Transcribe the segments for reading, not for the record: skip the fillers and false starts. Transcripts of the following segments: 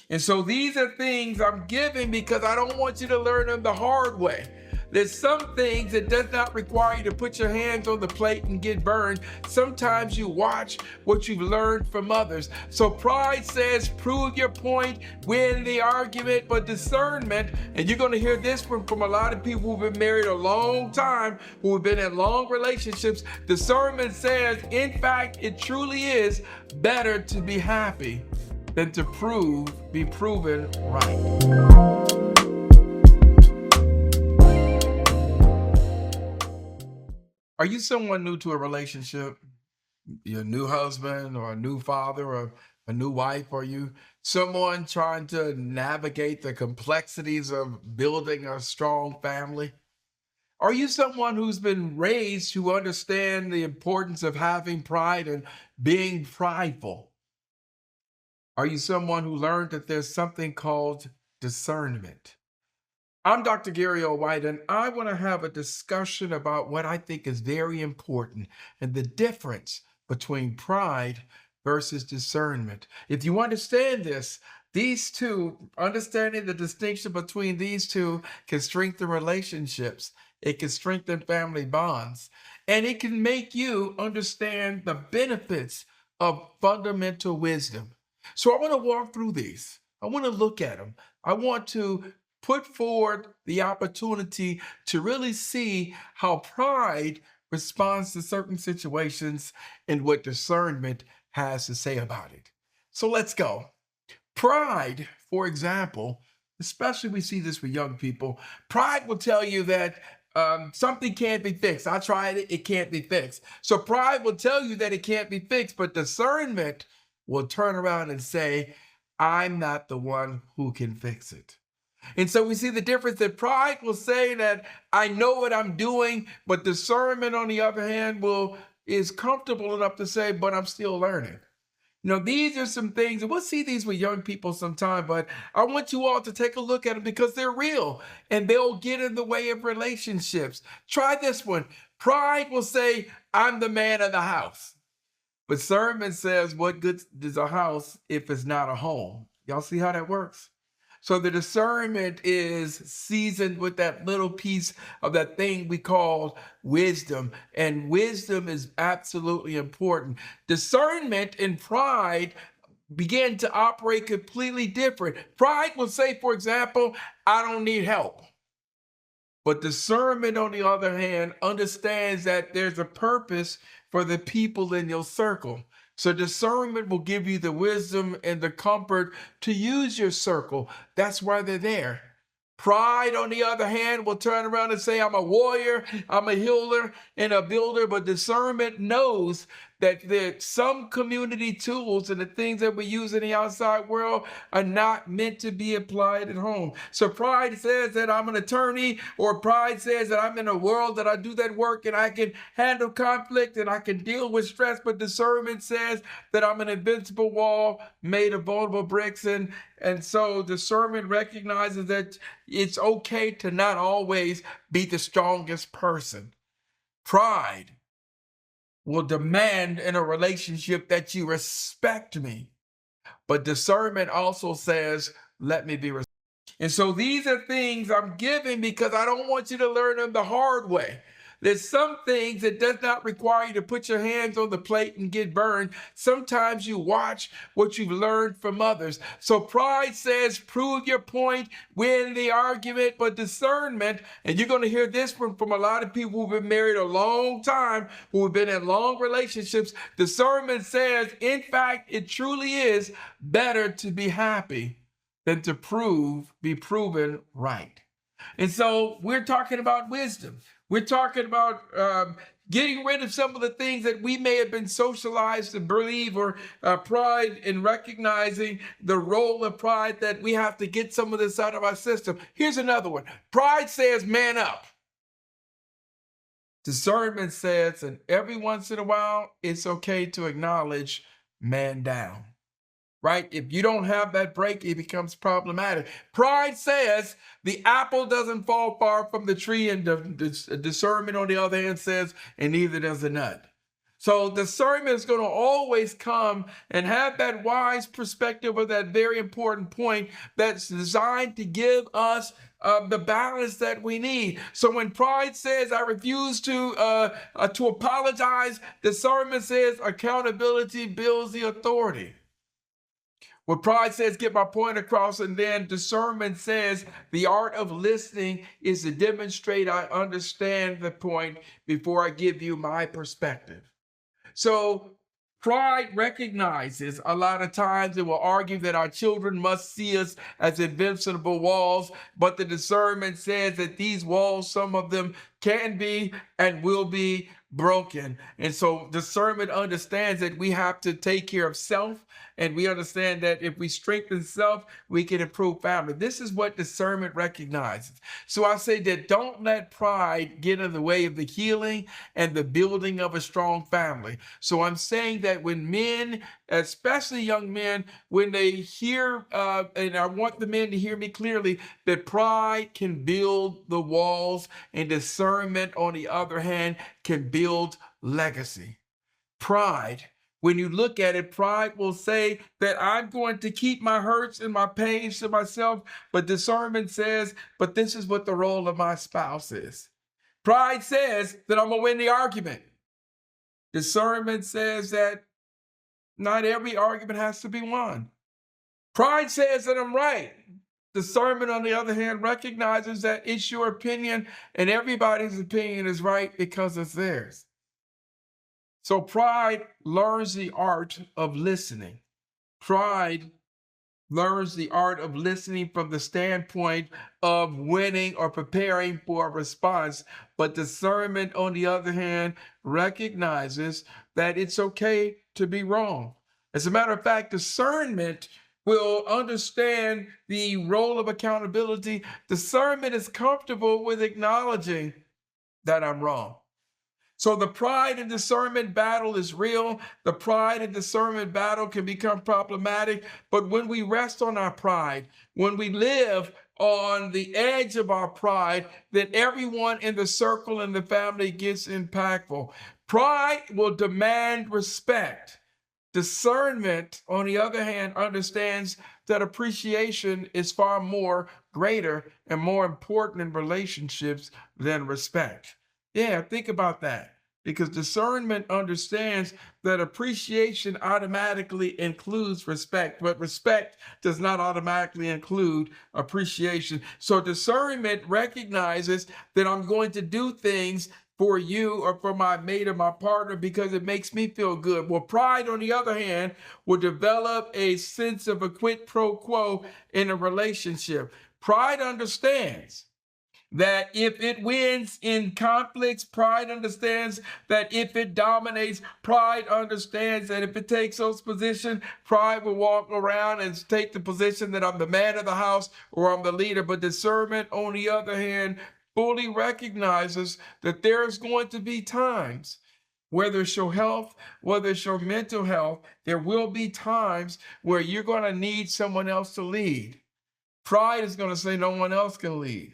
And so these are things I'm giving because I don't want you to learn them the hard way. There's some things that does not require you to put your hands on the plate and get burned. Sometimes you watch what you've learned from others. So pride says, prove your point, win the argument, but discernment, and you're going to hear this from a lot of people who've been married a long time, who have been in long relationships. Discernment says, in fact, it truly is better to be happy than to be proven right. Are you someone new to a relationship? You're a new husband or a new father or a new wife? Are you someone trying to navigate the complexities of building a strong family? Are you someone who's been raised to understand the importance of having pride and being prideful? Are you someone who learned that there's something called discernment? I'm Dr. Gary O. White, and I want to have a discussion about what I think is very important and the difference between pride versus discernment. If you understand this, these two, understanding the distinction between these two, can strengthen relationships. It can strengthen family bonds, and it can make you understand the benefits of fundamental wisdom. So I want to walk through these. I want to look at them. I want to put forward the opportunity to really see how pride responds to certain situations and what discernment has to say about it. So let's go. Pride, for example, especially we see this with young people, pride will tell you that something can't be fixed. I tried it, it can't be fixed. So pride will tell you that it can't be fixed, but discernment will turn around and say, I'm not the one who can fix it. And so we see the difference that pride will say that I know what I'm doing, but discernment, on the other hand, is comfortable enough to say, but I'm still learning. These are some things, and we'll see these with young people sometime, but I want you all to take a look at them because they're real and they'll get in the way of relationships. Try this one. Pride will say, I'm the man of the house. But discernment says, what good is a house if it's not a home? Y'all see how that works? So the discernment is seasoned with that little piece of that thing we call wisdom. And wisdom is absolutely important. Discernment and pride begin to operate completely different. Pride will say, for example, I don't need help. But discernment, on the other hand, understands that there's a purpose for the people in your circle. So discernment will give you the wisdom and the comfort to use your circle. That's why they're there. Pride, on the other hand, will turn around and say, I'm a warrior, I'm a healer and a builder. But discernment knows that there's some community tools and the things that we use in the outside world are not meant to be applied at home. So pride says that I'm an attorney, or pride says that I'm in a world that I do that work and I can handle conflict and I can deal with stress. But discernment says that I'm an invincible wall made of vulnerable bricks. And so discernment recognizes that it's okay to not always be the strongest person. Pride will demand in a relationship that you respect me. But discernment also says, let me be respected. And so these are things I'm giving because I don't want you to learn them the hard way. There's some things that does not require you to put your hands on the plate and get burned. Sometimes you watch what you've learned from others. So pride says, prove your point, win the argument, but discernment, and you're going to hear this from a lot of people who've been married a long time, who have been in long relationships. Discernment says, in fact, it truly is better to be happy than to be proven right. And so we're talking about wisdom. We're talking about getting rid of some of the things that we may have been socialized to believe, or pride in recognizing the role of pride, that we have to get some of this out of our system. Here's another one. Pride says, man up. Discernment says, and every once in a while, it's okay to acknowledge man down. Right? If you don't have that break, it becomes problematic. Pride says the apple doesn't fall far from the tree, and the discernment, on the other hand, says, and neither does the nut. So discernment is going to always come and have that wise perspective of that very important point that's designed to give us the balance that we need. So when pride says, I refuse to apologize, discernment says accountability builds the authority. When pride says, get my point across, and then discernment says, the art of listening is to demonstrate I understand the point before I give you my perspective. So pride recognizes a lot of times it will argue that our children must see us as invincible walls, but the discernment says that these walls, some of them can be and will be broken. And so discernment understands that we have to take care of self, and we understand that if we strengthen self, we can improve family. This is what discernment recognizes. So I say that don't let pride get in the way of the healing and the building of a strong family. So I'm saying that when men, especially young men, when they hear, and I want the men to hear me clearly, that pride can build the walls and discernment, on the other hand, can build legacy. Pride, when you look at it, pride will say that I'm going to keep my hurts and my pains to myself, but discernment says, but this is what the role of my spouse is. Pride says that I'm going to win the argument. Discernment says that not every argument has to be won. Pride says that I'm right. Discernment, on the other hand, recognizes that it's your opinion and everybody's opinion is right because it's theirs. So pride learns the art of listening. Pride learns the art of listening from the standpoint of winning or preparing for a response. But discernment, on the other hand, recognizes that it's okay to be wrong. As a matter of fact, discernment will understand the role of accountability. Discernment is comfortable with acknowledging that I'm wrong. So the pride and discernment battle is real. The pride and discernment battle can become problematic. But when we rest on our pride, when we live on the edge of our pride, then everyone in the circle and the family gets impactful. Pride will demand respect. Discernment, on the other hand, understands that appreciation is far more greater and more important in relationships than respect. Yeah, think about that. Because discernment understands that appreciation automatically includes respect, but respect does not automatically include appreciation. So discernment recognizes that I'm going to do things for you or for my mate or my partner because it makes me feel good. Well, pride, on the other hand, will develop a sense of a quid pro quo in a relationship. Pride understands that if it wins in conflicts, pride understands that if it dominates, pride understands that if it takes those positions, pride will walk around and take the position that I'm the man of the house or I'm the leader. But discernment, on the other hand, fully recognizes that there's going to be times, whether it's your health, whether it's your mental health, there will be times where you're going to need someone else to lead. Pride is going to say no one else can lead.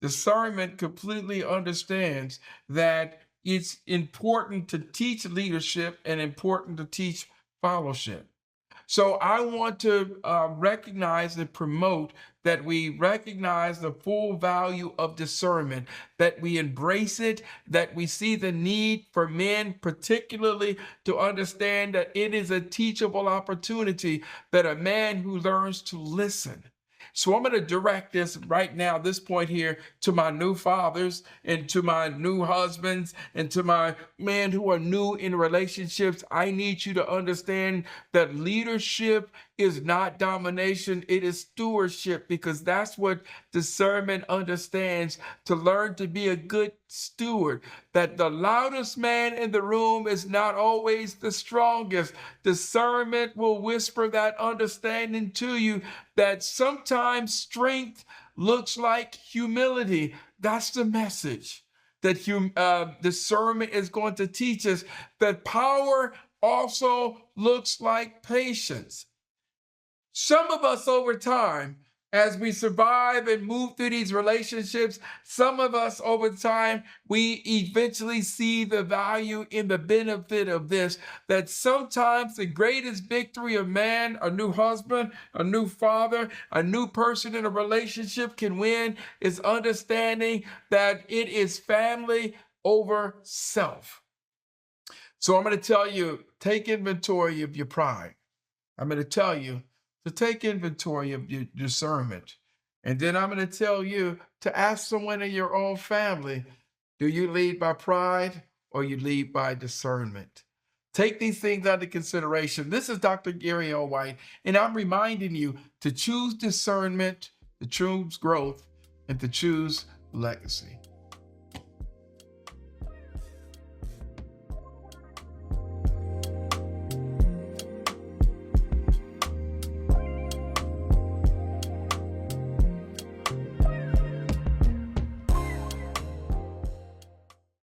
Discernment completely understands that it's important to teach leadership and important to teach fellowship. So I want to recognize and promote that we recognize the full value of discernment, that we embrace it, that we see the need for men, particularly to understand that it is a teachable opportunity, that a man who learns to listen. So I'm going to direct this right now, this point here, to my new fathers and to my new husbands and to my men who are new in relationships. I need you to understand that leadership is not domination, it is stewardship, because that's what discernment understands, to learn to be a good steward, that the loudest man in the room is not always the strongest. Discernment will whisper that understanding to you, that sometimes strength looks like humility. That's the message that discernment is going to teach us, that power also looks like patience. Some of us over time, as we survive and move through these relationships, some of us over time, we eventually see the value in the benefit of this, that sometimes the greatest victory a man, a new husband, a new father, a new person in a relationship can win is understanding that it is family over self. So I'm going to tell you, take inventory of your pride. I'm going to tell you to take inventory of your discernment. And then I'm going to tell you to ask someone in your own family, do you lead by pride or you lead by discernment? Take these things under consideration. This is Dr. Gary L. White, and I'm reminding you to choose discernment, to choose growth, and to choose legacy.